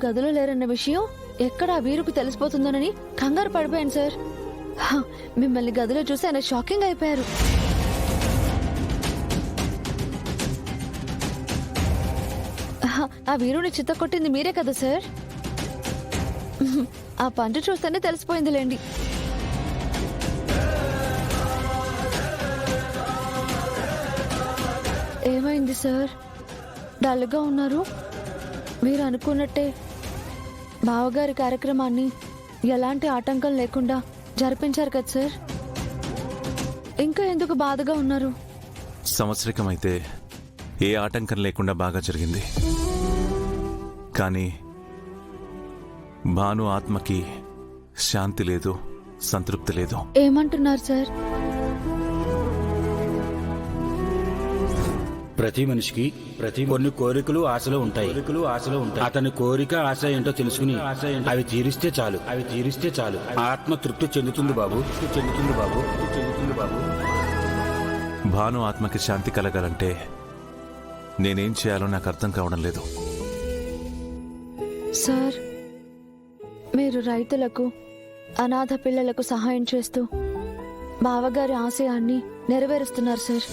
గదిలో లేరన్న విషయం ఎక్కడ ఆ వీరుకు తెలిసిపోతుందోనని కంగారు పడిపోయాను సార్. మిమ్మల్ని గదిలో చూసి ఆయన షాకింగ్ అయిపోయారు. ఆ వీరుని చిత్త కొట్టింది మీరే కదా సార్? ఆ పంట చూస్తేనే తెలిసిపోయిందిలేండి. ఏమైంది సార్, డల్గా ఉన్నారు? మీరు అనుకున్నట్టే బావగారి కార్యక్రమాన్ని ఎలాంటి ఆటంకం లేకుండా జరిపించారు కదా సార్? ఇంకా ఎందుకు బాధగా ఉన్నారు? సంవత్సరికం అయితే ఏ ఆటంకం లేకుండా బాగా జరిగింది. కానీ భాను ఆత్మకి శాంతి లేదు, సంతృప్తి లేదు. ఏమంటున్నారు సార్? ప్రతి మనిషికి కొన్ని కోరికలు ఆశలు ఉంటాయి. అతని కోరిక ఆశ ఏంటో తెలుసుకుని అవి తీరిస్తే చాలు. ఆత్మ తృప్తి చెందుతుంది బాబు. భాను ఆత్మకి శాంతి కలగాలంటే నేనేం చేయాలో నాకు అర్థం కావడం లేదు. సార్, మీరు రైతులకు, అనాథ పిల్లలకు సహాయం చేస్తూ బావగారి ఆశయాన్ని నెరవేరుస్తున్నారు సార్.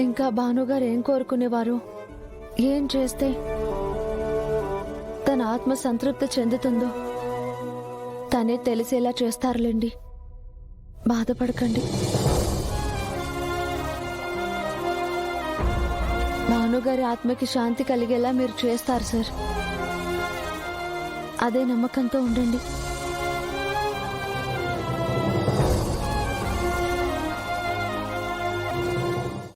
ఇంకా భానుగారు ఏం కోరుకునేవారు, ఏం చేస్తే తన ఆత్మ సంతృప్తి చెందుతుందో తనే తెలిసేలా చేస్తారులేండి. బాధపడకండి. భానుగారి ఆత్మకి శాంతి కలిగేలా మీరు చేస్తారు సార్. అదే నమ్మకంతో ఉండండి.